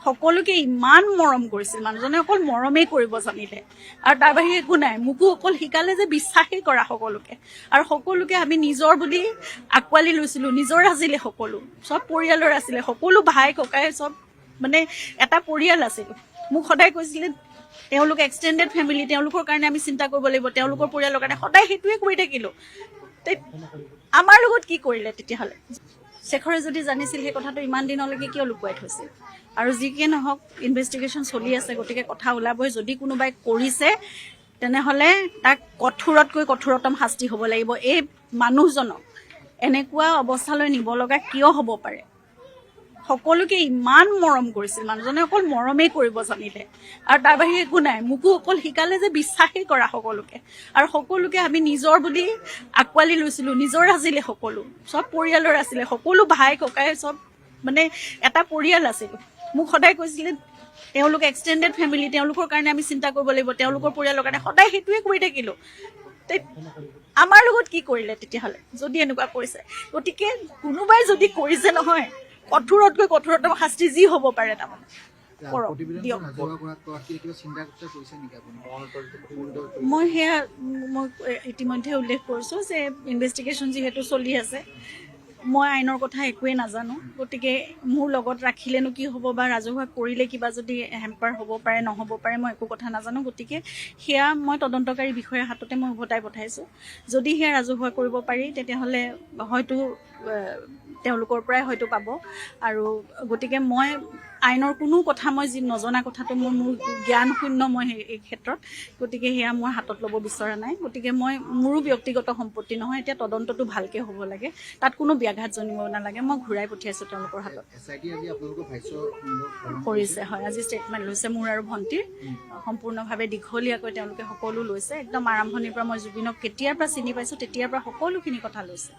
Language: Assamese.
সকলোকে ইমান মৰম কৰিছিল মানুহজনে, অকল মৰমেই কৰিব জানিলে আৰু তাৰ বাহিৰে একো নাই। মোকো অকল শিকালে যে বিশ্বাসেই কৰা সকলোকে, আৰু সকলোকে আমি নিজৰ বুলি আঁকোৱালি লৈছিলোঁ। নিজৰ আছিলে সকলো, চব পৰিয়ালৰ আছিলে, সকলো ভাই ককাই চব মানে এটা পৰিয়াল আছিল। মোক সদায় কৈছিলে তেওঁলোক এক্সটেণ্ডেড ফেমিলি, তেওঁলোকৰ কাৰণে আমি চিন্তা কৰিব লাগিব, তেওঁলোকৰ পৰিয়ালৰ কাৰণে। সদায় সেইটোৱে কৰি থাকিলোঁ। আমাৰ লগত কি কৰিলে তেতিয়াহ'লে? শেখৰে যদি জানিছিল সেই কথাটো ইমান দিনলৈকে কিয় লুকুৱাই থৈছিল? আৰু যি কি নহওক ইনভেষ্টিগেশ্যন চলি আছে, গতিকে কথা ওলাবই। যদি কোনোবাই কৰিছে তেনেহ'লে তাক কঠোৰতকৈ কঠোৰতম শাস্তি হ'ব লাগিব। এই মানুহজনক এনেকুৱা অৱস্থালৈ নিব লগা কিয় হ'ব পাৰে? সকলোকে ইমান মৰম কৰিছিল মানুহজনে, অকল মৰমেই কৰিব জানিলে আৰু তাৰ বাহিৰে একো নাই। মোকো অকল শিকালে যে বিশ্বাসেই কৰা সকলোকে, আৰু সকলোকে আমি নিজৰ বুলি আঁকোৱালি লৈছিলোঁ। নিজৰ আছিলে সকলো, চব পৰিয়ালৰ আছিলে, সকলো ভাই ককাই চব মানে এটা পৰিয়াল আছিল। মোক সদায় কৈছিলে তেওঁলোক এক্সটেণ্ডেড ফেমিলি, তেওঁলোকৰ কাৰণে আমি চিন্তা কৰিব লাগিব, তেওঁলোকৰ পৰিয়ালৰ কাৰণে। সদায় সেইটোৱে কৰি থাকিলোঁ। আমাৰ লগত কি কৰিলে তেতিয়াহ'লে যদি এনেকুৱা কৰিছে? গতিকে কোনোবাই যদি কৰিছে নহয়, কঠোৰতকৈ কঠোৰতম শাস্তি যি হ'ব পাৰে তাৰমানে দিয়ক। মই ইতিমধ্যে উল্লেখ কৰিছোঁ যে ইনভেষ্টিগেশ্যন যিহেতু চলি আছে, মই আইনৰ কথা একোৱেই নাজানো। গতিকে মোৰ লগত ৰাখিলেনো কি হ'ব, বা ৰাজহুৱা কৰিলে কিবা যদি হেম্পাৰ হ'ব পাৰে নহ'ব পাৰে, মই একো কথা নাজানো। গতিকে সেয়া মই তদন্তকাৰী বিষয়াৰ হাততে মই উভতাই পঠাইছোঁ। যদি সেয়া ৰাজহুৱা কৰিব পাৰি তেতিয়াহ'লে হয়তো তেওঁলোকৰ পৰাই হয়তো পাব। আৰু গতিকে মই আইনৰ কোনো কথা মই যি নজনা কথাটো মোৰ জ্ঞান শূন্য মই এই ক্ষেত্ৰত, গতিকে সেয়া মই হাতত ল'ব বিচৰা নাই। গতিকে মোৰো ব্যক্তিগত সম্পত্তি নহয়, এতিয়া তদন্তটো ভালকৈ হ'ব লাগে, তাত কোনো ব্যাঘাত জন্মিব নালাগে। মই ঘূৰাই পঠিয়াইছোঁ তেওঁলোকৰ হাতত। কৰিছে, হয়, আজি ষ্টেটমেণ্ট লৈছে মোৰ আৰু ভণ্টিৰ। সম্পূৰ্ণভাৱে দীঘলীয়াকৈ তেওঁলোকে সকলো লৈছে, একদম আৰম্ভণিৰ পৰা। মই জুবিনক কেতিয়াৰ পৰা চিনি পাইছোঁ তেতিয়াৰ পৰা সকলোখিনি কথা লৈছে।